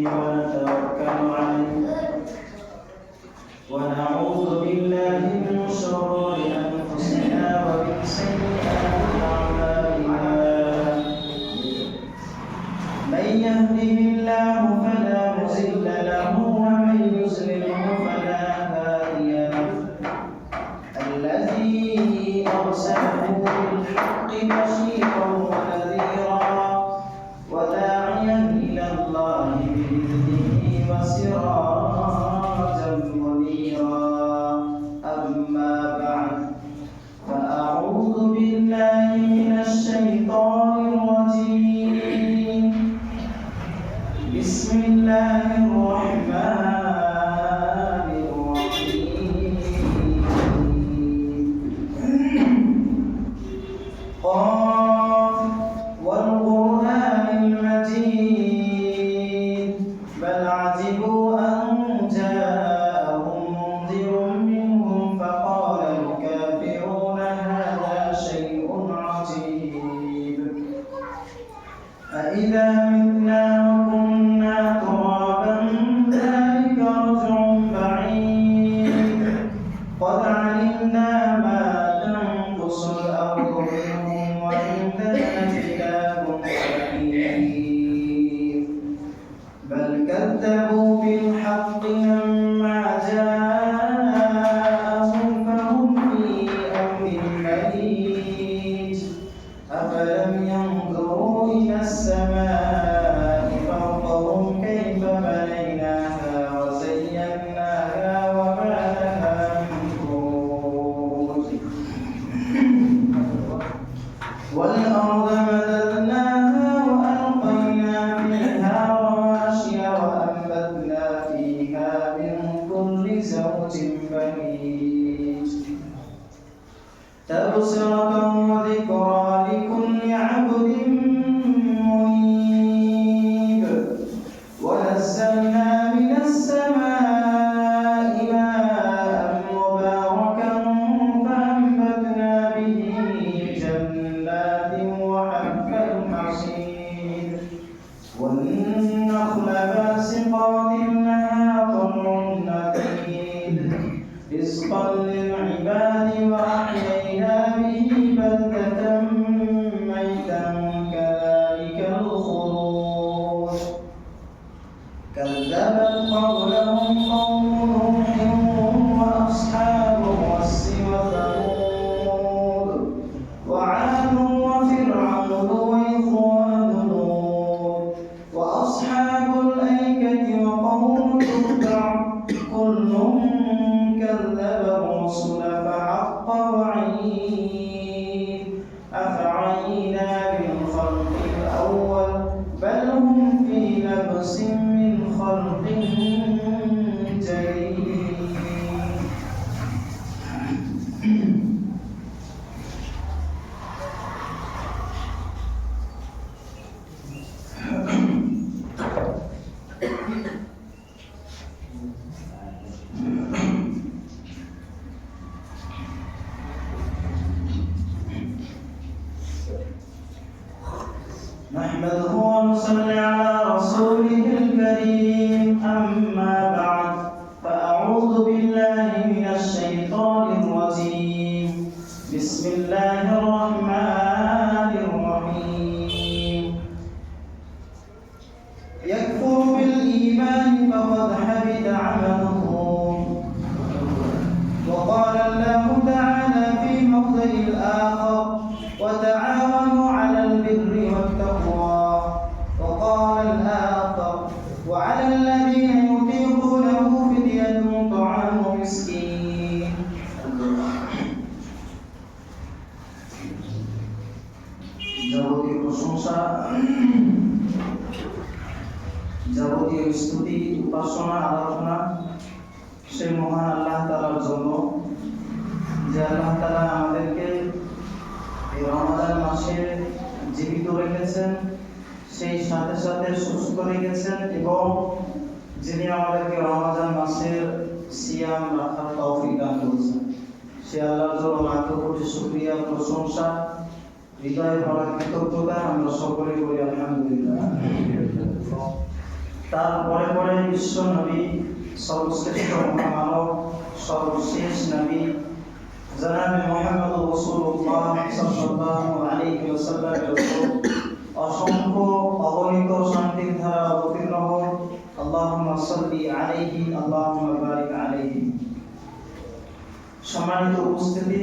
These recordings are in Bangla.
ونتوكل عليه ونعوذ بالله من شرور أنفسنا ومن سيئات أعمالنا من يهده الله فلا مضل له ومن يضلله فلا هادي له الذي أرسله بالحق بشيرا ونذيرا وداعيا إلى الله بإذنه وسراجا منيرا أما بعد فأعوذ بالله من الشيطان الرجيم بسم الله الرحمن الرحيم قاف والقرآن المجيد بل عجبوا أن جاءهم منذر منهم فقال الكافرون هذا شيء عجيب أإذا متنا وكنا ترابا ذلك رجع بعيد قد علمنا ما تنقص الأرض منهم وعندنا كتاب حكيم بل كذبوا بالحق لما جاءهم فهم في أمر مريج أفلم ينظروا إلى السماء فوقهم كيف بنيناها وزيناها وما لها من فروج والأرض مددناها وألقينا فيها رواسي وأنبتنا فيها من كل زوج بهيج تبصرة وذكرى لكل عبد منيب ونزلنا من السماء ماء مباركا فأنبتنا به جنات وحب الحصيد والنخل باسقات لها طلع نضيد رزقا للعباد وأحيينا به بلدة ميتا كذلك الخروج كذبت قبلهم قوم نوح وأصحاب الرس وثمود وعاد وفرعون وإخوان لوط وأصحاب الأيكة وقوم تبع كل كذب الرسل فحق وعيد أفعينا بالخلق الأول بل هم في لبس من خلق جديد نحمده ونصلي على رسوله الكريم أما بعد فأعوذ بالله من الشيطان الرجيم بسم الله الرحمن الرحيم يكفر بالإيمان فقد حبط عمله وقال الله تعالى في موضع آخر وتعاونوا على البر والتقوى وقال الآخر وعلى الذين يطيقونه فدية طعام مسكين যাবতীয় প্রশংসা যাবতীয় স্তুতি উপাসনা আরাধনা সেই মহান আল্লাহ তাআলার জন্য যে আল্লাহ তাআলা আমাদেরকে এই রমাদান মাসে জীবিত রেখেছেন সেই সাথে সাথে সুস্থ রেখেছেন এবং যিনি আমাদেরকে রমাদান মাসের সিয়াম রাখার তৌফিক দান করেছেন সে আল্লাহর জন্য লাখ কোটি শুকরিয়া প্রশংসা হৃদয় ভরা কৃতজ্ঞতা আমরা সকলে বলি আলহামদুলিল্লাহ। তারপরে পরে বিশ্ব নবী, সর্বশ্রেষ্ঠ মহামানব, সর্বশেষ নবী জনাবে মুহাম্মদ রাসূলুল্লাহ সাল্লাল্লাহু আলাইহি ওয়াসাল্লামের উপর অসংখ্য অগণিত শান্তির ধারা অবতীর্ণ হোক। আল্লাহুম্মা সাল্লি আলাইহি, আল্লাহুম্মা বারিক আলাইহি। সম্মানিত উপস্থিতি,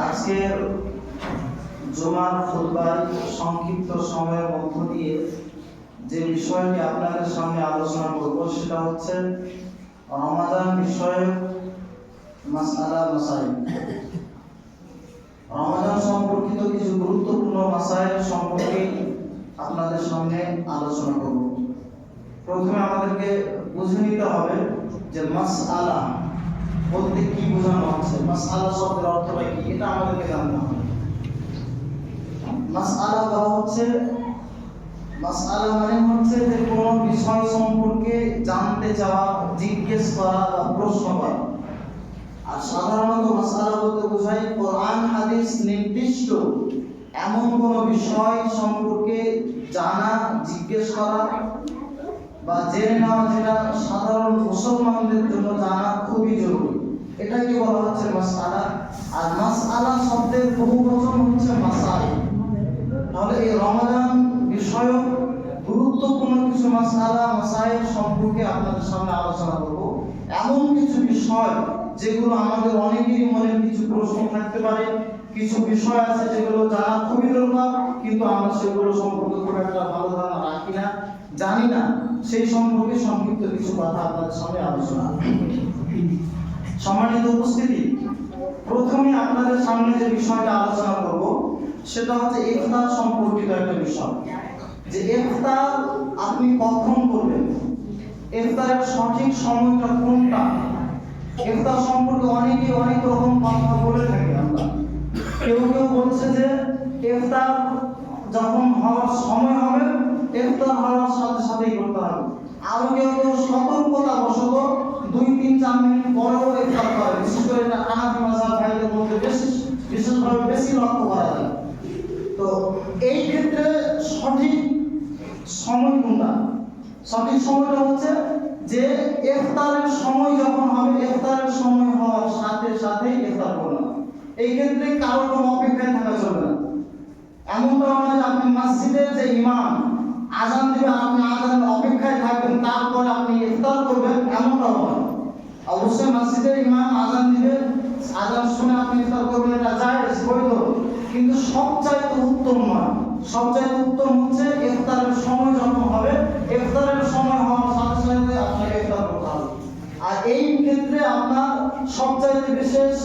আজকের জুমার খুতবায় সংক্ষিপ্ত সময়ের মধ্য দিয়ে যে বিষয়টি আপনাদের সামনে আলোচনা করব সেটা হচ্ছে রমাদান বিষয়ে মাসআলা মাসাইল। রমাদান সম্পর্কিত কিছু গুরুত্বপূর্ণ মাসাইল সম্পর্কে আপনাদের সামনে আলোচনা করব। প্রথমে আমাদেরকে বুঝে নিতে হবে যে মাসআলা বলতে কি বোঝানো হচ্ছে, মাসআলা শব্দের অর্থটা কি, এটা আমাদেরকে জানতে হবে। মাসআলা মানে হচ্ছে যে কোনো বিষয় সম্পর্কে জানতে চাওয়া, জিজ্ঞেস করা বা প্রশ্ন করা। আর সাধারণত মাসআলা বলতে বোঝায় কোরআন হাদিস নির্দিষ্ট এমন কোনো বিষয় সম্পর্কে জানা, জিজ্ঞেস করা বা জেনে নেওয়া, যেটা সাধারণ মুসলমানদের জন্য জানা খুবই জরুরি। এটাকে বলা হচ্ছে মাসআলা। আর মাসআলা শব্দের বহুবচন হচ্ছে মাসাইল। তাহলে এই রমাদান বিষয়ক গুরুত্বপূর্ণ কিছু মাসআলা মাসাইল সম্পর্কে আপনাদের সামনে আলোচনা করব। এমন কিছু বিষয় যেগুলো আমাদের অনেকেরই মনে কিছু প্রশ্ন থাকতে পারে, কিছু বিষয় আছে যেগুলো জানা খুবই দরকার, কিন্তু আমরা সেগুলো সম্পর্কে খুব একটা ভালো ধারণা রাখি না, জানি না। সেই সম্পর্কে সংক্ষিপ্ত কিছু কথা আপনাদের সামনে আলোচনা। সম্মানিত উপস্থিতি, প্রথমে আপনাদের সামনে যে বিষয়টা আলোচনা করব সেটা হচ্ছে ইফতার সম্পর্কিত একটা বিষয়। যে ইফতার আপনি কখন করবেন, ইফতারের সঠিক সময়টা কোনটা, ইফতার সম্পর্কে অনেকে অনেক রকম কথা বলে থাকে। আমরা কেউ বলছে যে ইফতার যখন হওয়ার সময় হবে, ইফতার হওয়ার সাথে সাথেই করতে হবে। আরো কেউ সতর্কতা বশত 2-3-4 মিনিট পরেও ইফতার করে। বিশেষ করে এটা হানাফি মাযহাব ভাইদের মধ্যে বিশেষভাবে বেশি লক্ষ্য করা যায়। তো এই ক্ষেত্রে সঠিক সময় কোনটা? সঠিক সময়টা হচ্ছে যে ইফতারের সময় যখন হবে, ইফতারের সময় হওয়ার সাথে সাথেই ইফতার করবেন। এই ক্ষেত্রে কারো কোনো অপেক্ষায় থাকা চলবে না। এমনটা নয় যে আপনি মসজিদের যে ইমাম আযান দিবে, আপনি আযানের অপেক্ষায় থাকবেন, তারপরে আপনি ইফতার করবেন, এমনটা নয়। অবশ্যই মসজিদের ইমাম আযান দিবে, আযান শুনে আপনি ইফতার করবেন, এটা জায়েজ, বৈধ। কিন্তু সবচাইতে উত্তম নয়। সবচাইতে উত্তম হচ্ছে ইফতারের সময় যখন হবে, ইফতারের সময় হওয়ার সাথে সাথে আপনাকে ইফতার করতে হবে। আর এই ক্ষেত্রে আপনার সবচাইতে বিশেষ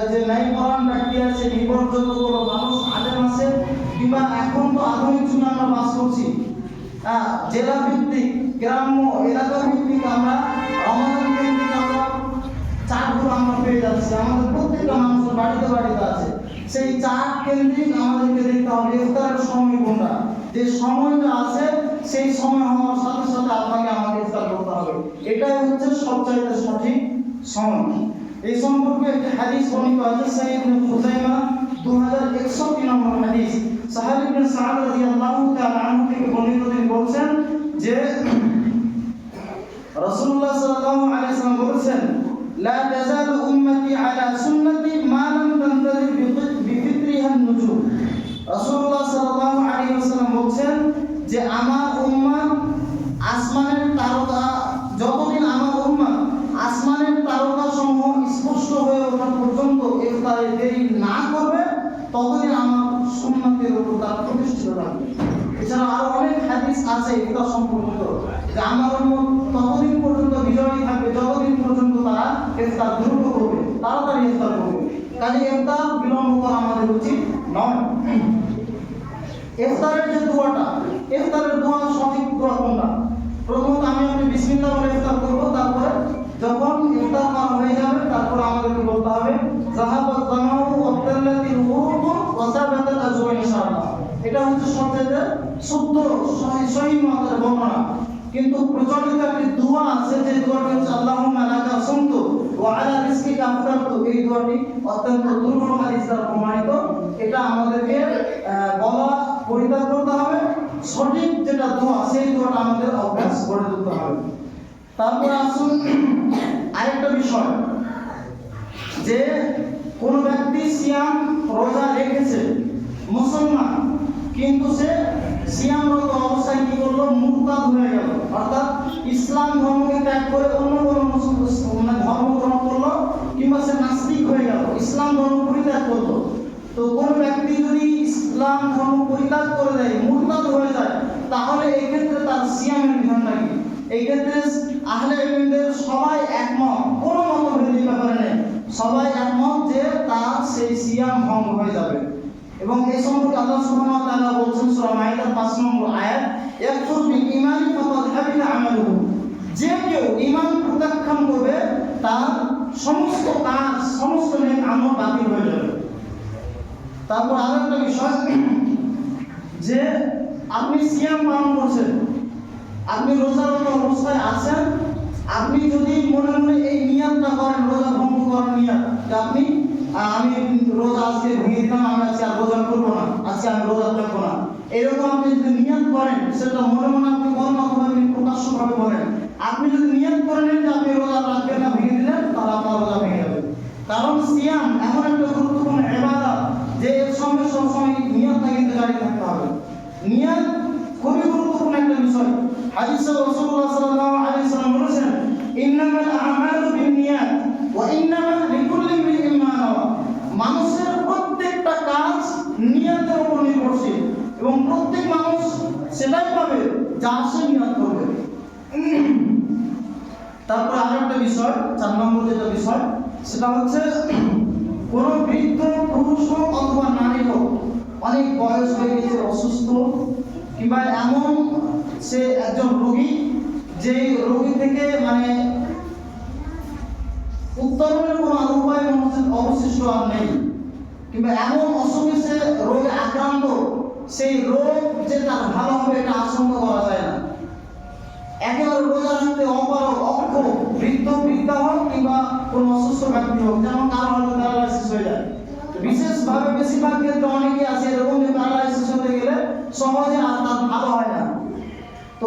যে ন্যায়পরায়ণ ব্যক্তি আছে, নির্ভরযোগ্য কোনো মানুষ আলেম আছে, কিংবা এখন তো আধুনিক যুগে আমরা বাস করছি, জেলা ভিত্তিক, গ্রাম্য এলাকা ভিত্তিক আমরা রমাদান কেন্দ্রিক আমরা চার্টগুলো আমরা পেয়ে যাচ্ছি। আমাদের প্রত্যেকটা মানুষের বাড়িতে বাড়িতে আছে। সেই চার্ট কেন্দ্রিক আমাদেরকে দেখতে হবে ইফতারের সময় কোনটা। যে সময়টা আছে সেই সময় হওয়ার সাথে সাথে আপনাকে আমাকে ইফতার করতে হবে। এটাই হচ্ছে সবচাইতে সঠিক সময়। এই সম্পর্কে একটি হাদিস বর্ণিত আছে, সহিহ ইবনে খুযাইমা 2061 নম্বর হাদিস। সাহাবী ইবনে সা'দ রাদিয়াল্লাহু তাআলা আনহু থেকে বর্ণিত, তিনি বলেছেন যে রাসূলুল্লাহ সাল্লাল্লাহু আলাইহি ওয়াসাল্লাম বলেছেন, লা তাযালু উম্মতি আলা সুন্নতি মা লাম তানতাযির বিফিত্রিহা নুজুম। রাসূলুল্লাহ সাল্লাল্লাহু আলাইহি ওয়াসাল্লাম বলেছেন যে আমার উম্মত আসমানের তারকা, যতদিন আমার উম্মত আসমানের তারকা সমূহ স্পষ্ট হয়ে ওঠা পর্যন্ত ইফতারে দেরি না করবে, ততদিন আমার সুন্নতের উপর তারা প্রতিষ্ঠিত থাকবে। এছাড়া আরো অনেক হাদিস আছে ইফতার সম্পর্কিত, যে আমার উম্মত ততদিন পর্যন্ত বিজয়ী থাকবে যতদিন পর্যন্ত তারা ইফতার দ্রুত করবে, তাড়াতাড়ি ইফতার করবে। কাজে ইফতার বিলম্ব করা আমাদের উচিত নয়। ইফতারের যে দোয়াটা, ইফতারের দোয়া সঠিক দোয়া কোনটা? প্রথমত আমি আপনি বিসমিল্লাহ বলে ইফতার করব, তারপরে যখন ইফতার করা হয়ে যাবে তারপর আমাদেরকে বলতে হবে যাহাবাত জামাউ ওয়াতাল্লাতি রুহুকুম ওয়া সাবাতাল আজরু ইনশাআল্লাহ। এটা হচ্ছে সবচেয়ে শুদ্ধ সহিহ মাত্রার বর্ণনা। কিন্তু প্রচলিত একটি দোয়া আছে, যে দোয়াটি হচ্ছে আল্লাহুম্মা লাকা সুমতু ওয়া আলা রিজকিকা আফতারতু। এই দোয়াটি অত্যন্ত দুর্বল হাদিস দ্বারা প্রমাণিত। এটা আমাদেরকে বলা পরিত্যাগ করতে হবে। সঠিক যেটা দোয়া সেই দোয়াটা আমাদের অভ্যাস করে তুলতে হবে। তারপরে আসুন আরেকটা বিষয়, যে কোন ব্যক্তি সিয়াম রোজা রেখেছে মুসলমান, কিন্তু সে সিয়ামরত অবস্থায় কি করলো, মুরতাদ হয়ে গেল, অর্থাৎ ইসলাম ধর্মকে ত্যাগ করে অন্য কোনো ধর্ম গ্রহণ করলো, কিংবা সে নাস্তিক হয়ে গেল, ইসলাম ধর্ম পরিত্যাগ করলো। তো কোন ব্যক্তি যদি ইসলাম ধর্ম পরিত্যাগ করে দেয়, মুরতাদ হয়ে যায়, তাহলে এই ক্ষেত্রে তার সিয়ামের বিধানটা কি? এই ক্ষেত্রে আহলে ইলমদের সবাই একমত, কোনো মতভেদ ব্যাপারে নেই, সবাই একমত যে তার সেই সিয়াম ভঙ্গ হয়ে যাবে। এবং এই সম্পর্কে আল্লাহ সুবহানাহু ওয়া তাআলা বলেছেন সূরা মাইদার 5 নম্বর আয়াত, ইয়াকফুর বিল ঈমান ফাকাদ হাবিতা আমালুহু, যে কেউ ঈমান প্রত্যাখ্যান করবে তার সমস্ত কাজ, সমস্ত নেক আমল বাতিল হয়ে যাবে। তারপর আরেকটা বিষয়, যে আপনি সিয়াম পালন করছেন, আপনি রোজারত অবস্থায় আছেন, আপনি যদি মনে মনে এই নিয়তটা করেন, রোজা ভঙ্গ করার নিয়ত, যে আমি রোজা আজকে ভেঙে দিলাম, আমি আজকে আর রোজা করবো না, আজকে আমি রোজা রাখবো না, এরকম আপনি যদি নিয়ত করেন, সেটা মনে মনে আপনি বলেন অথবা আপনি প্রকাশ্যভাবে বলেন, আপনি যদি নিয়ত করে নেন যে আপনি রোজা রাখবেন না, ভেঙে দিলেন, তাহলে আপনার রোজা ভেঙে যাবে। কারণ সিয়াম এমন একটা গুরুত্বপূর্ণ ইবাদত যে এর সঙ্গে সবসময় নিয়তটা কিন্তু জারি থাকতে হবে। নিয়ত খুবই গুরুত্বপূর্ণ একটা বিষয়। হাদিসে রাসূলুল্লাহ সাল্লাল্লাহু আলাইহি ওয়াসাল্লাম বলেছেন, ইন্নামাল আ'মালু বিন্নিয়াত ওয়া ইন্নামা লিকুল্লি ইমরিইন মা নাওয়া। মানুষের প্রত্যেকটা কাজ নিয়তের উপর নির্ভরশীল, এবং প্রত্যেক মানুষ সেটাই পাবে যা সে নিয়ত করবে। তারপর আরেকটা বিষয়, 4 নম্বর যেটা বিষয়, সেটা হচ্ছে কোন বৃদ্ধ পুরুষ হোক অথবা নারী হোক, অনেক বয়স হয়ে গেছে, অসুস্থ, কিংবা এমন সে একজন রোগী, যে রোগী থেকে মানে উত্তরণের কোনো উপায় অবশিষ্ট আর নেই, কিংবা এমন অসুখে সে রোগে আক্রান্ত, সেই রোগ যে তার ভালো হবে এটা আশঙ্কা করা যায় না, একেবারে রোজা রাখতে অপারগ, অক্ষম বৃদ্ধা হোক কিংবা কোনো অসুস্থ ব্যক্তি হোক, যেমন কারো হয়তো প্যারালাইসিস হয়ে যায়। বিশেষভাবে বেশিরভাগ ক্ষেত্রে অনেকে আছে এরকম, যে প্যারালাইসিস হতে গেলে সহজে আর তার ভালো হয় না। তো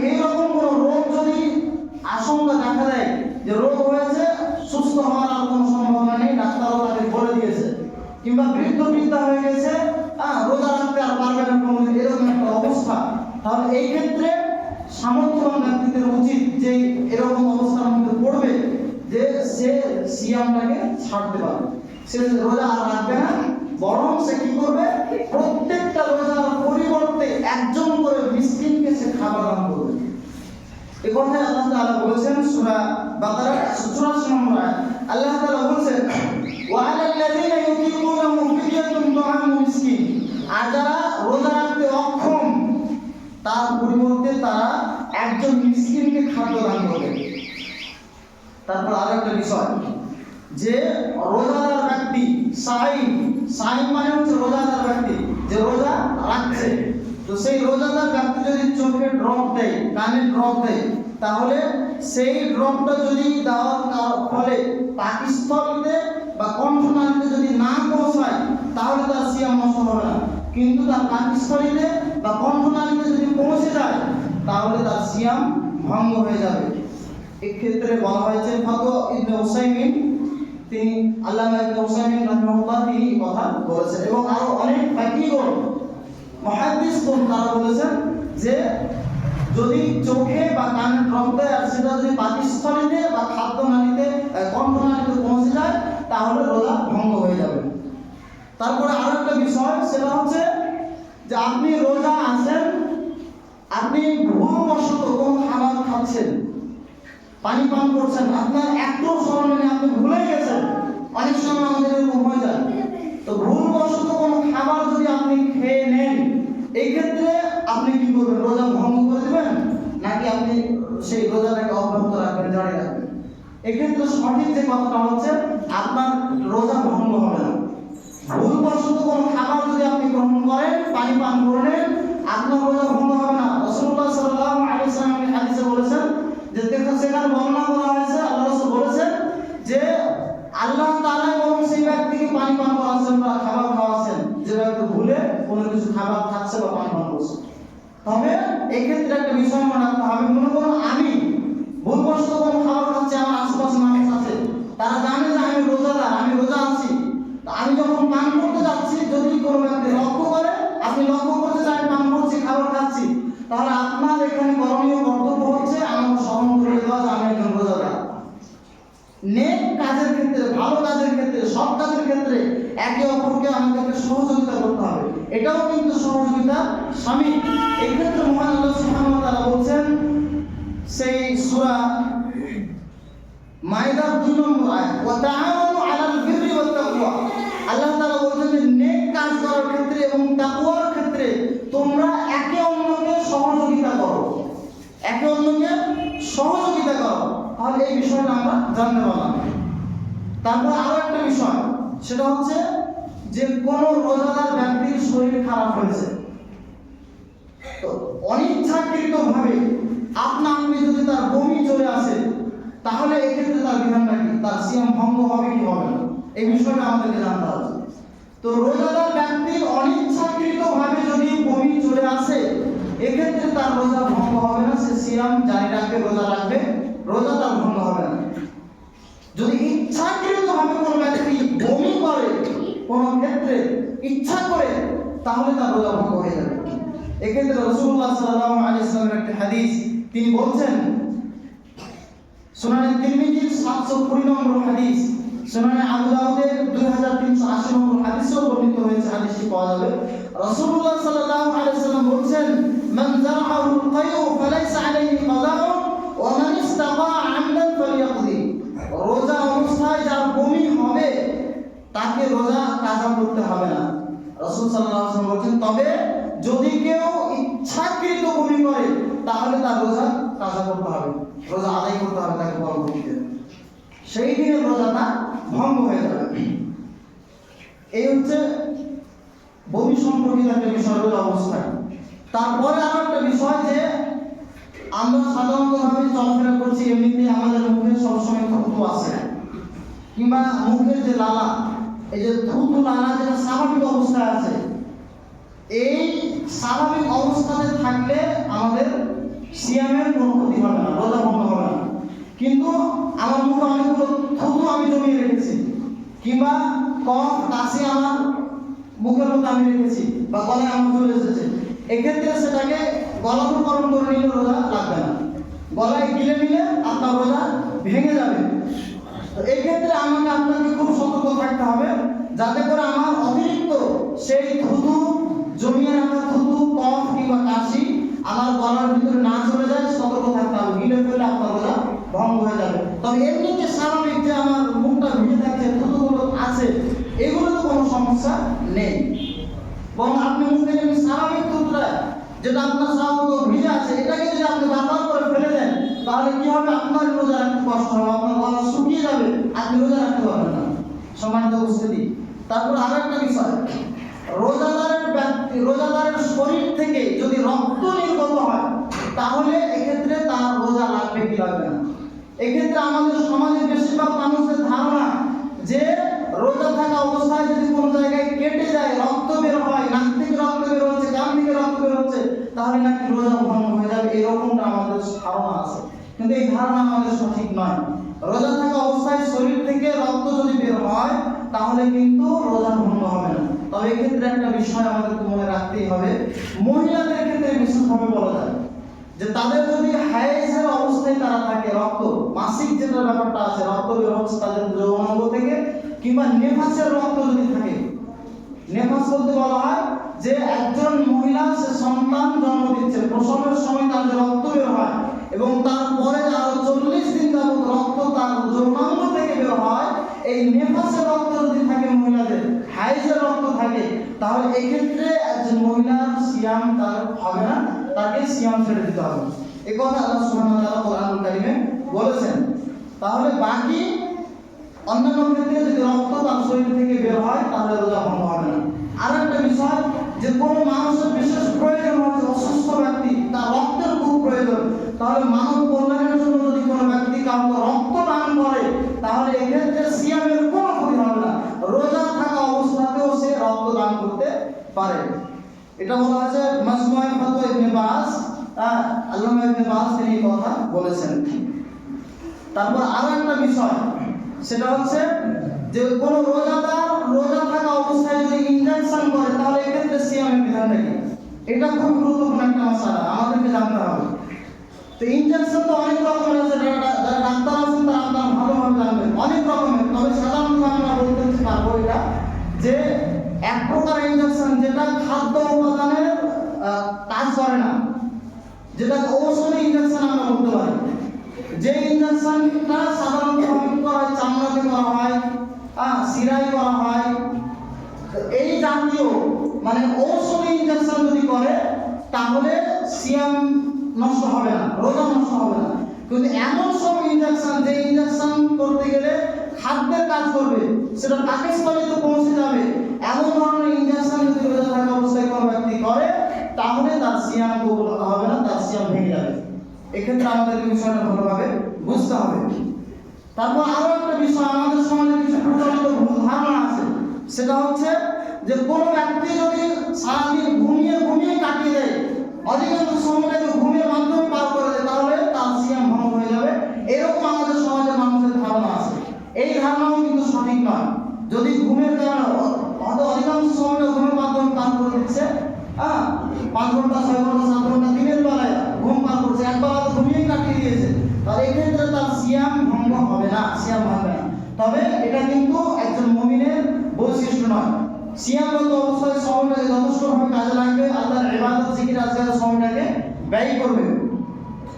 এইরকম কোনো রোগ যদি আশঙ্কা দেখা দেয়, যে রোগ হয়েছে, সুস্থ হওয়ার আর কোনো সম্ভাবনা নেই, ডাক্তারও তাকে বলে দিয়েছে, কিংবা বৃদ্ধা হয়ে গেছে, রোজা রাখতে আর পারবে না, কোনো এরকম একটা অবস্থা, তাহলে এই ক্ষেত্রে সামর্থ্যবান ব্যক্তিদের উচিত যে এরকম অবস্থার মধ্যে পড়বে, যে সে সিয়ামটাকে ছাড়তে পারবে, সে রোজা আর রাখবে না, বরং সে কি করবে, প্রত্যেকটা রোজার পরিবর্তে একজন করে মিসকিনকে সে খাবার দান করবে। এই কথাই আল্লাহ তাআলা বলেছেন সূরা বাকারা 84 নম্বর আয়াত। আল্লাহ তাআলা বলেছেন, ওয়া আলাল্লাযীনা ইউতিকুনাহু ফিদিয়াতুন তু'আমু মিসকিন, আর যারা রোজা রাখতে অক্ষম, তার পরিবর্তে তারা একজন মিসকিনকে খাদ্য দান করবে। তারপর আরেকটা বিষয়, যে রোজাদার ব্যক্তি সাইম মানে হচ্ছে রোজাদার ব্যক্তি, যে রোজা রাখছে, তো সেই রোজাদার ব্যক্তি যদি চোখে ড্রপ দেয়, কানে ড্রপ দেয়, তাহলে সেই ড্রপটা যদি দেওয়ার ফলে পাকস্থলীতে বা কণ্ঠনালীতে যদি না পৌঁছায়, তাহলে তার সিয়াম নষ্ট হবে না, কিন্তু তার পাকস্থলীতে বা কণ্ঠনালীতে যদি পৌঁছে যায়, তাহলে তার সিয়াম ভঙ্গ হয়ে যাবে। এক্ষেত্রে বলা হয়েছে ফাতোয়া ইবনে উসাইমিন, তিনি আল্লামা ইবনে উসাইমিন রাহিমাহুল্লাহ তিনি কথা বলেছেন, এবং আরো অনেক ফাকিহগণ, মুহাদ্দিসগণ তারা বলেছেন যে যদি চোখে বা কানে ড্রপ দেয়, আর সেটা যদি পাকস্থলীতে বা খাদ্যনালীতে, কণ্ঠনালীতে পৌঁছে যায়, তাহলে রোজা ভঙ্গ হয়ে যাবে। তারপরে আরেকটা বিষয়, সেটা হচ্ছে যে আপনি রোজা আছেন, আপনি ভুলবশত কোনো খাবার খাচ্ছেন, পানি পান করছেন, আপনার একটু স্মরণে নেই, আপনি ভুলে গেছেন, অনেক সময় আমাদের এরকম হয়ে যায়, তো ভুলবশত কোনো খাবার যদি আপনি খেয়ে নেন, এই ক্ষেত্রে আপনি কি করবেন, রোজা ভঙ্গ করে দেবেন, নাকি আপনি সেই রোজাটাকে অব্যাহত রাখবেন, জারি রাখবেন? এক্ষেত্রে সঠিক যে কথাটা হচ্ছে, আপনার রোজা ভঙ্গ হবে না। ভুলবশত কোনো খাবার যদি আপনি গ্রহণ করেন, পানি পান করেন, আপনার রোজা ভঙ্গ হবে না। রাসূলুল্লাহ সাল্লাল্লাহু আলাইহি ওয়াসাল্লাম হাদিসে বলেছেন, যে সেখানে বর্ণনা করা হয়েছে, আল্লাহ রাসূল বলেছেন যে আল্লাহ তাআলা বরং সেই ব্যক্তিকে পানি পান করাচ্ছেন বা খাবার খাওয়াচ্ছেন, যে ব্যক্তি ভুলে কোনো কিছু খাবার খাচ্ছে বা পানি পান করছে। একে অপরকে আমাদেরকে সহযোগিতা করতে হবে, এটাও কিন্তু সহযোগিতা শামিল। এই ক্ষেত্রে মহান আল্লাহ সুবহানাহু ওয়া তাআলা বলছেন সেই সূরা মাইদার 2 নম্বর আয়াত, ওয়া তাআওয়ানু আলাল বিররি ওয়াত তাকওয়া। আল্লাহ তাআলা বলছেন যে নেক কাজ করার ক্ষেত্রে এবং তাকওয়ার ক্ষেত্রে তোমরা একে অন্যকে সহযোগিতা করো, একে অন্যকে সহযোগিতা করো। তাহলে এই বিষয়টা আমরা জানতে পারলাম। তারপর আরো একটা বিষয়, সেটা হচ্ছে যে কোনো রোজাদার ব্যক্তির শরীর খারাপ হয়েছে, তো অনিচ্ছাকৃতভাবে আপনা আপনি যদি তার বমি চলে আসে, তাহলে এক্ষেত্রে তার বিধানটা কি? তার সিয়াম ভঙ্গ হবে কি হবে না, এই বিষয়টা আমাদেরকে জানতে হবে। তো রোজাদার ব্যক্তির অনিচ্ছাকৃতভাবে যদি বমি চলে আসে, এক্ষেত্রে তার রোজা ভঙ্গ হবে না, সে সিয়াম জারি রাখবে, রোজা রাখবে, রোজা তার ভঙ্গ হবে না। যদি ইচ্ছাকৃতভাবে কোনো ব্যক্তি বমি করে কোনো ক্ষেত্রে ইচ্ছা করে, তাহলে তার রোজা ভঙ্গ হয়ে যাবে। এক্ষেত্রে রাসূলুল্লাহ সাল্লাল্লাহু আলাইহি ওয়াসাল্লামের একটি হাদিস, তিনি বলছেন সুনানে তিরমিজির 720 নম্বর হাদিস, সুনানে আবু দাউদের 2380 নম্বর হাদিসেও বর্ণিত হয়েছে, হাদিসটি পাওয়া যাবে। রাসূলুল্লাহ সাল্লাল্লাহু আলাইহি ওয়াসাল্লাম বলছেন, মান জারআহুল কায়ু ফালাইসা আলাইহি কাযাউন ওয়া মান ইস্তাকা আমদান ফালিয়াকদি। রোজা অবস্থায় যার বমি হবে তাকে রোজা কাজা করতে হবে না। রাসূল সাল্লাল্লাহু আলাইহি ওয়াসাল্লাম বলেন, তবে যদি কেউ ইচ্ছাকৃত বমি করে তাহলে তার রোজা কাজা করতে হবে, রোজা আদায় করতে হবে তাকে পরবর্তীতে, সেই দিনের রোজাটা ভঙ্গ হয়ে যাবে। এই হচ্ছে বমি সম্পর্কিত একটা বিষয় রোজা অবস্থায়। তারপরে আরো একটা বিষয়, যে আমরা সাধারণতভাবে চলাফেরা করছি, এমনিতেই আমাদের মুখে সবসময় থুতু আসে, কিংবা মুখের যে লালা, এই যে থুতু লালা যেটা স্বাভাবিক অবস্থায় আছে, এই স্বাভাবিক অবস্থাতে থাকলে আমাদের সিয়ামের কোনো ক্ষতি হবে না, রোজা ভঙ্গ হবে না। কিন্তু আমার মুখে অনেকগুলো থুতু আমি জমিয়ে রেখেছি, কিংবা কফ কাশি আমার মুখের মধ্যে আমি রেখেছি, বা গলায় আমার চলে এসেছে, এক্ষেত্রে সেটাকে গলাধকরণ করে নিলে রোজা লাগবে না, গলায় গিলে নিলে আপনার রোজা ভেঙে যাবে। তো এই ক্ষেত্রে আমাকে আপনাকে খুব সতর্ক থাকতে হবে, যাতে করে আমার অতিরিক্ত সেই থুতু, জমিয়ে রাখা থুতু, কফ কিংবা কাশি আমার গলার ভিতরে না চলে যায়, সতর্ক থাকতে হবে, গিলে ফেলে আপনার রোজা ভঙ্গ হয়ে যাবে। তবে এমনিতে স্বাভাবিক যে আমার মুখটা ভিজে থাকছে, থুতুগুলো আছে, এগুলো তো কোনো সমস্যা নেই। বরং আপনি মুখে যদি স্বাভাবিক থুতুটা যেটা আপনার স্বাভাবিক ভিজে আছে, এটাকে যদি আপনি বারবার করে ফেলে দেন, তাহলে কি হবে? আপনার রোজা রাখতে কষ্ট হবে, আপনার গলা শুকিয়ে যাবে, আপনি রোজা রাখতে পারবেন না। সম্মানিত উপস্থিতি, তারপর আরো একটা বিষয়, রোজাদারের শরীর থেকে যদি রক্ত নির্গত হয়, তাহলে এক্ষেত্রে তার রোজা লাগবে কি লাগবে না। এক্ষেত্রে আমাদের সমাজের বেশিরভাগ মানুষের ধারণা যে রোজা থাকা অবস্থায় যদি কোনো জায়গায় কেটে যায়, রক্ত বের হয়, নাক থেকে রক্ত বের হচ্ছে, কান থেকে রক্ত বের হচ্ছে, তাহলে নাকি রোজা ভঙ্গ হয়ে যাবে, এরকমটা আমাদের ধারণা আছে। কিন্তু এই ধারণা আমাদের সঠিক নয়। রোজা থাকা অবস্থায় শরীর থেকে রক্ত যদি বের হয়, তাহলে কিন্তু রোজা ভঙ্গ হবে না। তবে এক্ষেত্রে একটা বিষয় আমাদেরকে মনে রাখতেই হবে, মহিলাদের ক্ষেত্রে বিশেষভাবে বলা যায় যে তাদের যদি হায়েজের অবস্থায় তারা থাকে, রক্ত মাসিক যেটা ব্যাপারটা আছে, রক্ত বের হচ্ছে তাদের যৌনাঙ্গ থেকে, কিংবা নেফাসের রক্ত যদি থাকে, নেফাস বলতে বলা হয় যে একজন মহিলা সে সন্তান জন্ম দিচ্ছে, প্রসবের সময় তার যে রক্ত বের হয় এবং তারপরে আরো 40 দিন যাবত রক্ত তার যৌনাঙ্গ থেকে বের হয়, এই নেফাসের রক্ত যদি থাকে মহিলাদের, হাইজের রক্ত থাকে, তাহলে এই ক্ষেত্রে একজন মহিলার সিয়াম তার হবে না, তাকে সিয়াম ছেড়ে দিতে হবে। এই কথা আল্লাহ সুবহানাহু ওয়া তাআলা কোরআনুল কারীমে বলেছেন। তাহলে বাকি অন্যান্য ক্ষেত্রে যদি রক্ত তার শরীর থেকে বের হয়, তাহলে রোজা ভঙ্গ হবে না। আর একটা বিষয়, যে কোনো মানুষের বিশেষ প্রয়োজন হচ্ছে, অসুস্থ ব্যক্তি, তার রক্তের খুব প্রয়োজন, তাহলে মানব কল্যাণের জন্য যদি কোনো ব্যক্তি কাউকে রক্ত দান করে, তাহলে এক্ষেত্রে সিয়ামের কোনো ক্ষতি হবে না, রোজা থাকা অবস্থাতেও সে রক্ত দান করতে পারে। এটা বলা হয়েছে মাজমুআ ফাতওয়া ইবনে বাস, আল্লামা ইবনে বাস তিনি কথা বলেছেন। তারপর আরো একটা বিষয়, সেটা হচ্ছে যে কোনো রোজাদার রোজা থাকা অবস্থায় যদি ইনজেকশন করে, তাহলে এক্ষেত্রে সিয়ামের বিধানটা কি? এটা খুব গুরুত্বপূর্ণ একটা মশলা, আমাদেরকে জানতে হবে। তো ইনজেকশন তো অনেক রকমের আছে, যারা ডাক্তার আছেন তারা আপনারা ভালোভাবে জানবেন, অনেক রকমের। তবে সাধারণত আমরা বলতে পারবো এটা যে এক প্রকার ইনজেকশন যেটা খাদ্য উপাদানের কাজ করে না, যেটা ঔষধি ইনজেকশন আমরা বলতে পারি। যে ইনজেকশনটা সাধারণত করা হয় চামড়াতে করা হয়, শিরায় করা হয়, এই জাতীয় মানে ঔষধি ইনজেকশন যদি করে তাহলে সিয়াম নষ্ট হবে না, রোজা নষ্ট হবে না। কিন্তু এমন সব ইনজেকশন, যে ইনজেকশন করতে গেলে খাদ্যের কাজ করবে, সেটা পাকিস্তানিতে পৌঁছে যাবে, এমন ধরনের ইনজেকশন যদি রোজা থাকা অবস্থায় কোনো ব্যক্তি করে তাহলে তার সিয়াম কবুল হবে না, তার সিয়াম ভেঙে যাবে। এক্ষেত্রে আমাদেরকে বিষয়টা ভালোভাবে বুঝতে হবে। তারপর আরো একটা বিষয়, আমাদের সমাজে কিছু প্রচলিত ভুল ধারণা আছে, সেটা হচ্ছে যে কোনো ব্যক্তি যদি সারাদিন ঘুমিয়ে ঘুমিয়ে কাটিয়ে দেয়, অধিকাংশ সময়টাকে ঘুমের মাধ্যমে পার করে দেয়, তাহলে তার সিয়াম ভঙ্গ হয়ে যাবে, এরকম আমাদের সমাজের মানুষের ধারণা আছে। এই ধারণাও কিন্তু সঠিক নয়। যদি ঘুমের কারণে অধিকাংশ সময়টা ঘুমের মাধ্যমে পার করে দিচ্ছে, 5 ঘন্টা 6 ঘন্টা 7 ঘন্টা দিনের বেলায় ঘুম পার করছে, একবেলা তো ঘুমিয়েই কাটিয়ে দিয়েছে, তাহলে এক্ষেত্রে তার সিয়াম ভঙ্গ হবে না, সিয়াম ভাঙবে না। তবে এটা কিন্তু একজন মুমিনের বৈশিষ্ট্য নয়। সিয়ামরত অবস্থায় সময়টাকে যথেষ্টভাবে কাজে লাগবে, আল্লাহর ইবাদত জিকির আজকারের সময়টাকে ব্যয় করবে।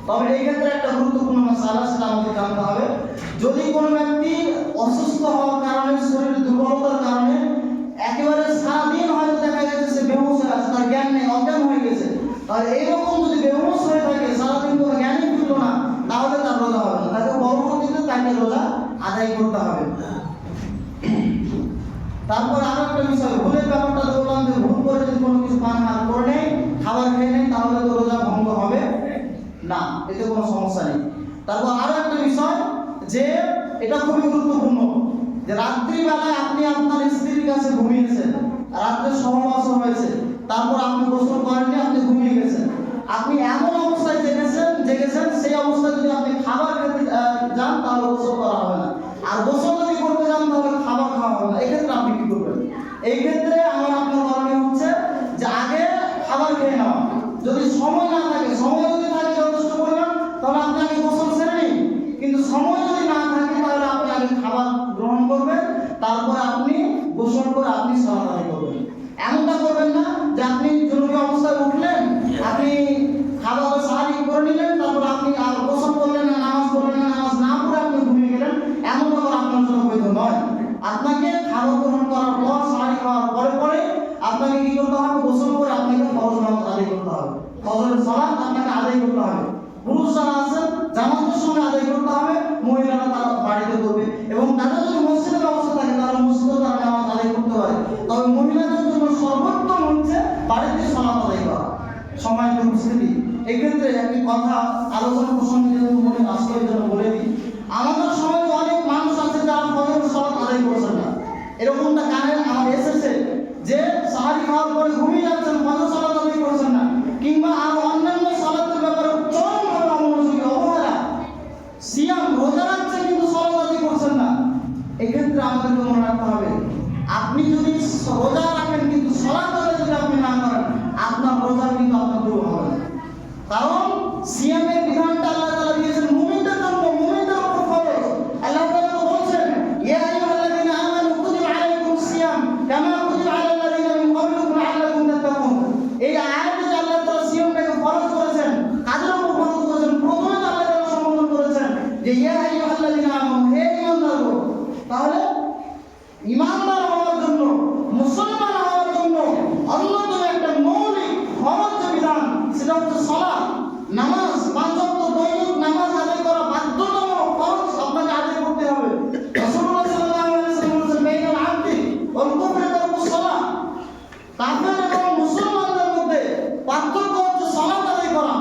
তবে এই ক্ষেত্রে একটা গুরুত্বপূর্ণ মাসআলা, সেটা আমাদের জানতে হবে, যদি কোনো ব্যক্তি অসুস্থ হওয়ার কারণে, শরীরের দুর্বলতার কারণে একেবারে সারাদিন হয়তো দেখা গেছে সে বেহুঁশ হয়ে আছে, তার জ্ঞান নেই, অজ্ঞান হয়ে গেছে, আর এইরকম যদি বেহুঁশ হয়ে থাকে, সারাদিন কোনো জ্ঞানই ফিরল না, তাহলে তার রোজা হবে না, তাকে পরবর্তীতে তাকে রোজা আদায় করতে হবে। তারপর আরো একটা বিষয়, ভুলের ব্যাপারটা বললাম যে ভুল করে যদি কোনো কিছু পান করে নেয়, খাবার খেয়ে নেয়, তাহলে তো রোজা ভঙ্গ হবে না, এতে কোনো সমস্যা নেই। তারপর আরো একটা বিষয়, যে এটা খুবই গুরুত্বপূর্ণ, যে রাত্রিবেলায় আপনি আপনার স্ত্রীর কাছে ঘুমিয়েছেন, রাত্রে সহবাস হয়েছে, তারপর আপনি গোসল করেননি, আপনি ঘুমিয়ে গেছেন, আপনি এমন অবস্থায় জেগেছেন, সেই অবস্থায় যদি আপনি খাবার খেতে যান তাহলে গোসল করা হবে না, আর গোসল যদি করতে যান তাহলে খাবার খাওয়া হবে না। এক্ষেত্রে আপনি কি করবেন? এই ক্ষেত্রে আমার আপনার করণীয় হচ্ছে যে আগে খাবার খেয়ে নেওয়া, যদি সময় না থাকে, সময় যদি থাকে যথেষ্ট পরিমাণ, তাহলে আপনি আগে গোসল সেরে নিন, কিন্তু সময় যদি না থাকে তাহলে আপনি আগে খাবার গ্রহণ করবেন, তারপরে আপনি গোসল করে আপনি সালাত আদায় করবেন। এমনটা করবেন না যে আপনি জরুরি অবস্থায় উঠলেন, আপনি খাবার সাহায্য করে নিলেন, তারপর আপনি আর গোসল করলেন না, নামাজ পড়লেন না, নামাজ না পড়ে আপনি ঘুমিয়ে গেলেন, এমন ব্যাপার আপনার জন্য বৈধ নয়। আপনাকে খাবার গ্রহণ করার পর, সাহায্য খাওয়ার পরে পরে আপনাকে কি করতে হবে? গোসল করে আপনাকে ফরজ নামাজ আদায় করতে হবে, ফজরের সালাত আপনাকে আদায় করতে হবে। পুরুষ যারা আছেন জামাতের সঙ্গে আদায় করতে হবে, মহিলারা তারা বাড়িতে করবে, এবং তাদের যদি মসজিদের ব্যবস্থা থাকে তারা মসজিদে তারা নামাজ আদায় করতে পারে। তবে মহিলাদের জন্য সর্বোত্তম হচ্ছে বাড়িতে সালাত আদায় করা। সম্মানিত উপস্থিতি, এক্ষেত্রে একটি কথা আলোচনা প্রসঙ্গে যেহেতু মনে আসলে এই জন্য বলে দিই, আমাদের সমাজে অনেক মানুষ আছে যারা ফজরের সালাত আদায় করছেন না। এরকমটা কানে আমার এসেছে যে সাহারি খাওয়ার পরে ঘুমিয়ে যাচ্ছেন, ফজর সালাত আদায় করছেন না, কিংবা আরো অন্যান্য সালাতের ব্যাপারে চরমভাবে অমনোযোগী, অবহেলা, সিয়াম রোজা রাখছেন কিন্তু সালাত আদায় করছেন না। এক্ষেত্রে আমাদেরকে মনে রাখতে হবে, আপনি যদি রোজা রাখেন কিন্তু সালাত আদায় যদি আপনি না করেন, আপনার রোজা কিন্তু আপনার পুরো হবে না। কারণ সিয়ামের বিধানটা আল্লাহ তাআলা দিয়েছেন মুমিনদের জন্য, মুমিনদের উপর ফরজ। আল্লাহ তাআলা বলেছেন, ইয়া আইয়ুহাল্লাযীনা আমানু কুতিবা আলাইকুমুস সিয়াম কামা কুতিবা আলাল লাযীনা মিন ক্বাবলিকুম লাআল্লাকুম তাত্তাকুন। এই আয়াতে যে আল্লাহ তাআলা সিয়ামটাকে ফরজ করেছেন, কাদের উপর ফরজ করেছেন? প্রথমে তো আল্লাহ তাআলা সম্বোধন করেছেন যে ইয়া আইয়ুহাল্লাযীনা আমানু, হে ঈমানদারগণ। তাহলে ঈমানদার হওয়ার জন্য, মুসলমান হওয়ার জন্য অন্যতম একটা মৌলিক ফরজ যে বিধান, সেটা হচ্ছে সালাত, নামাজ, 5 ওয়াক্ত দৈনিক নামাজ আদায় করা বাধ্যতামূলক ফরজ, আপনাকে আদায় করতে হবে। রাসূলুল্লাহ সাল্লাল্লাহু আলাইহি ওয়াসাল্লাম বলেছেন, বাইনাল আবদি ওয়াল কুফরি তারকুস সালাত। কাফের এবং মুসলমানদের মধ্যে পার্থক্য হচ্ছে সালাত আদায় করা।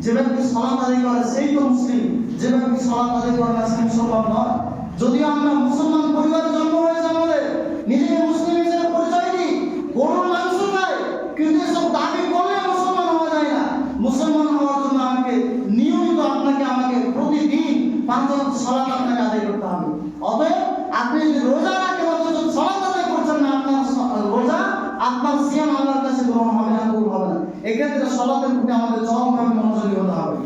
যে ব্যক্তি সালাত আদায় করে সেই তো মুসলিম, যে ব্যক্তি সালাত আদায় করে না সে মুসলমান নয়। যদিও আমরা মুসলমান পরিবারে জন্ম হয়েছে, আমাদের নিজেকে মুসলিম হিসেবে পরিচয় দিই, গরুর মাংস খাই, কিন্তু এসব দাবি করলে মুসলমান হওয়া যায় না। মুসলমান হওয়ার জন্য আমাকে নিয়মিত আমাকে প্রতিদিন 5 ওয়াক্ত সালাত আপনাকে আদায় করতে হবে। অতএব আপনি যদি রোজা রাখেন অথচ সালাত আদায় করছেন না, আপনার রোজা, আপনার সিয়াম আল্লাহর কাছে গ্রহণ হবে না, কবুল হবে না। এক্ষেত্রে সালাতের প্রতি আমাদের চরমভাবে মনোযোগী হতে হবে।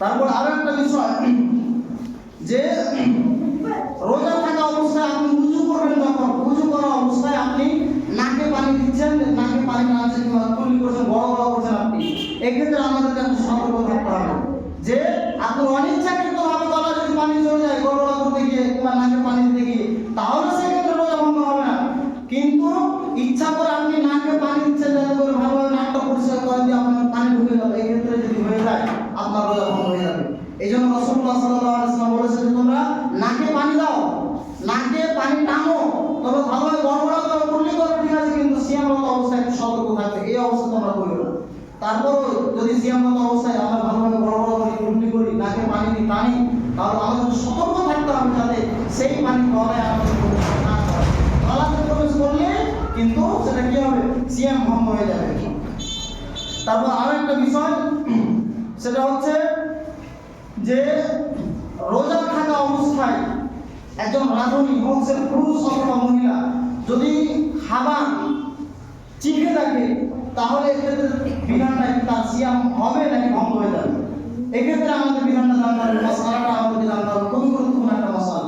তারপর আরো একটা বিষয়, যে রোজা থাকা অবস্থায় আপনি উযু করবেন, যখন উযু করা আপনি নাকে পানি দিচ্ছেন, নাকে পানি টানছেন কিংবা কুলি করছেন, বড় বড় করছেন আপনি, এক্ষেত্রে আমাদেরকে একটু সতর্ক থাকতে হবে যে আপনি অনিচ্ছাকৃতভাবে গলা যদি পানি চলে যায় গড়গড়া করতে গিয়ে কিংবা নাকে পানি দিতে গিয়ে, তাহলে সেক্ষেত্রে রোজা ভঙ্গ হবে না। কিন্তু ইচ্ছা করে আপনি নাকে পানি দিচ্ছেন যাতে করে ভালোভাবে নাকটা পরিষ্কার করে দিয়ে আপনার পানি ঢুকে যাবে, এক্ষেত্রে যদি হয়ে যায় আপনার রোজা ভঙ্গ হয়ে যাবে। এই জন্য রাসূলুল্লাহ সাল্লাল্লাহু আলাইহি ওয়াসাল্লাম বলেছেন যে তোমরা নাকে পানি দাও, নাকে পানি টানো, তবে ভালোভাবে গড়গড়া করে কুলি করো ঠিক আছে, কিন্তু সিয়ামরত অবস্থায় একটু সতর্ক থাকবে, এই অবস্থা তোমরা করবে না। তারপরও যদি সিয়ামরত অবস্থায় আমরা ভালোভাবে গড়গড়া করি, কুলি করি, নাকে পানি দিই, টানি, তাহলে আমাদের সতর্ক থাকতে হবে যাতে সেই পানি গলায় আমাদের প্রবেশ না করে। গলাতে প্রবেশ করলে কিন্তু সেটা কি হবে, সিয়াম ভঙ্গ হয়ে যাবে। তারপর আরো একটা বিষয়, সেটা হচ্ছে যে রোজা থাকা অবস্থায় একজন রাঁধুনি হোক সে পুরুষ অথবা মহিলা যদি খাবার চিখে থাকে, তাহলে এক্ষেত্রে বিধানটা কি তার সিয়াম হবে নাকি ভঙ্গ হয়ে যাবে, এক্ষেত্রে আমাদের বিধানটা জানতে হবে, মশলাটা আমাদেরকে জানতে হবে। খুবই গুরুত্বপূর্ণ একটা মশলা,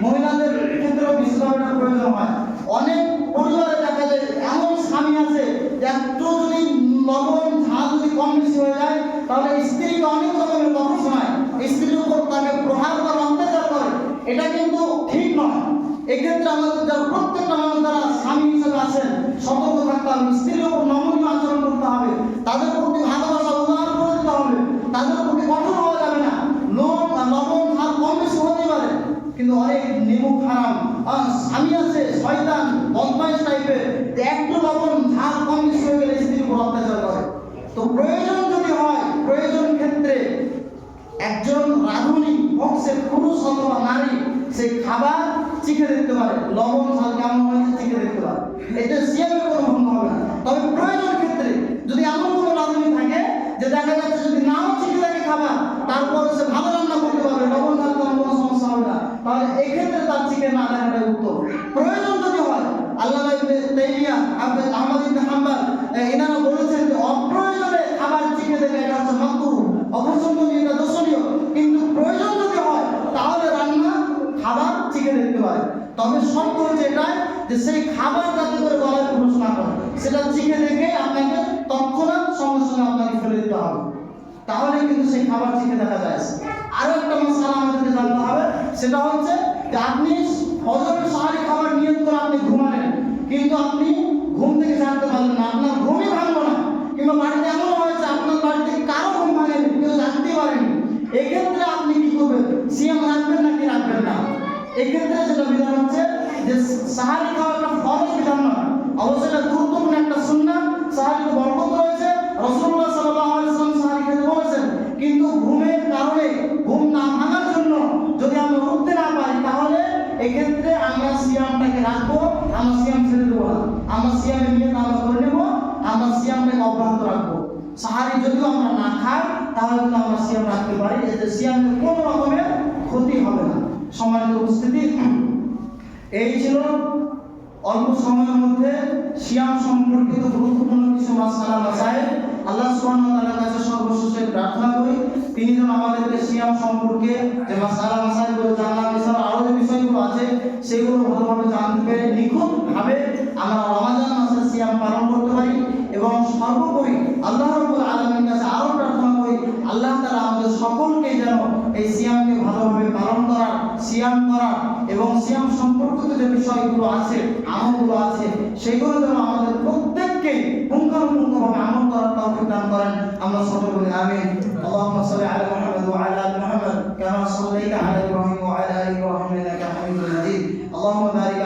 মহিলাদের ক্ষেত্রেও বিশেষভাবে এটা প্রয়োজন হয়। অনেক পরিবারে দেখা যায় এমন স্বামী আছে একটু যদি লবণ ঝাল যদি কম বেশি হয়ে যায় তাহলে স্ত্রীকে অনেক রকমের কথা শোনায়, স্ত্রীর উপর তাকে প্রহার করে, অত্যাচার করে, এটা কিন্তু ঠিক নয়। এক্ষেত্রে আমাদের যারা প্রত্যেকটা মানুষ যারা স্বামী হিসেবে আছেন সতর্ক থাকতে হবে, স্ত্রীর উপর নমনীয় আচরণ করতে হবে, তাদের প্রতি ভালোবাসা উদাহরণ করে দিতে হবে, তাদের প্রতি কঠোর হওয়া যাবে না। লবণ ঝাল কম বেশি হতে পারে, কিন্তু অনেক নিমুখ হারাম স্বামী আছে শয়তান বদমাইশ টাইপের, একটু লবণ ঝাল কম বেশি হয়ে গেলে স্ত্রীর উপর অত্যাচার করে। তো প্রয়োজন যদি হয়, প্রয়োজন ক্ষেত্রে একজন রাঁধুনি হোক সে পুরুষ অথবা নারী সে খাবার চিখে দেখতে পারে, লবণ ঝাল কেমন হয়েছে চিখে দেখতে পারে, এটা সিয়ামের কোনো ভঙ্গ হবে না। তবে প্রয়োজন ক্ষেত্রে যদি এমন কোনো রাঁধুনি থাকে যে দেখা যাচ্ছে যদি নাও চিখে দেখে খাবার তারপরে সে ভালো রান্না করতে পারবে, লবণ ঝাল কোনো সমস্যা হবে না, তাহলে এক্ষেত্রে তার চিখে না দেখাটাই উত্তম। প্রয়োজন যদি হয়, আল্লামা ইবনে তাইমিয়া, আহমদ ইবনে হাম্বল এনারা বলেছেন যে অপ্রয়োজনে খাবার চিখে দেখে এটা হচ্ছে মাকরুহ, অপছন্দনীয়, এটা দোষণীয়। কিন্তু প্রয়োজন যদি হয় তাহলে রান্না খাবার চিখে দেখতে পারে, তবে শর্ত হচ্ছে এটাই যে সেই খাবার যাতে করে গলায় প্রবেশ না করে, সেটা চিখে দেখে আপনাকে তৎক্ষণাৎ সঙ্গে সঙ্গে আপনাকে ফেলে দিতে হবে, তাহলে কিন্তু সেই খাবার চিখে দেখা যায়। আরো একটা মশলা আমাদেরকে জানতে হবে, সেটা হচ্ছে যে আপনি ফজরের সাহারি খাবার নিয়ত করে আপনি ঘুমালেন, কিন্তু আপনি ঘুম থেকে জানতে পারলেন না, আপনার ঘুমই ভাঙলো না, কিংবা বাড়িতে এমন হয়েছে আপনার বাড়িতে কারো ঘুম ভাঙেনি, কেউ জানতে পারেনি, এক্ষেত্রে আপনি কি করবেন, সিয়াম রাখবেন নাকি রাখবেন না? এক্ষেত্রে যেটা বিধান হচ্ছে যে সাহারি খাওয়াটা ফরজ বিধান নয়, অবশ্যই এটা গুরুত্বপূর্ণ একটা সুন্নাত, সাহারিতে বরকত রয়েছে, রাসূলুল্লাহ সাল্লাল্লাহু আলাইহি ওয়াসাল্লাম সাহারি খেতে বলেছেন। কিন্তু ঘুমের কারণে, ঘুম না ভাঙার জন্য যদি আমরা উঠতে না পারি, তাহলে এক্ষেত্রে আমরা সিয়ামটাকে রাখবো, আমরা সিয়াম ছেড়ে দেবো না, আমরা সিয়ামের নিয়ত আমরা করে নেবো, আমরা সিয়ামটাকে অব্যাহত রাখবো। সাহারি যদিও আমরা না খাই তাহলে কিন্তু আমরা সিয়াম রাখতে পারি, এতে সিয়ামের কোনো রকমের ক্ষতি হবে না। সম্মানিত উপস্থিতি, এই ছিল অল্প সময়ের মধ্যে সিয়াম সম্পর্কিত গুরুত্বপূর্ণ কিছু মাসাইল। আল্লাহ সুবহানাহু ওয়া তাআলার কাছে সর্বশেষে প্রার্থনা করি তিনি যেন আমাদেরকে সিয়াম সম্পর্কে যে মাসাইলগুলো জানলাম, এছাড়া আরো যে বিষয়গুলো আছে সেগুলো ভালোভাবে জানতে পেরে নিখুঁতভাবে আমরা রমাদান মাসের সিয়াম পালন করতে পারি। এবং সর্বোপরি আল্লাহ রাব্বুল আলামিনের কাছে আরো প্রার্থনা করি আল্লাহ তাআলা আমাদের সকলকে যেন এই সিয়ামকে ভালোভাবে পালন করার, সিয়াম করার এবং সিয়াম সম্পর্কিত যে বিষয়গুলো আছে, আমলগুলো আছে, সেগুলো যেন আমাদের প্রত্যেককে পুঙ্খানুপুঙ্খভাবে আমল করার তৌফিক দান করেন। আমরা সকলে বলি আমিন। আল্লাহুম্মা সাল্লি আলা মুহাম্মাদ ওয়া আলা আলি মুহাম্মাদ কামা সাল্লাইতা আলা ইব্রাহিম ওয়া আলা আলি ইব্রাহিম ইন্নাকা হামিদুম মাজিদ। আল্লাহুম্মা বারিক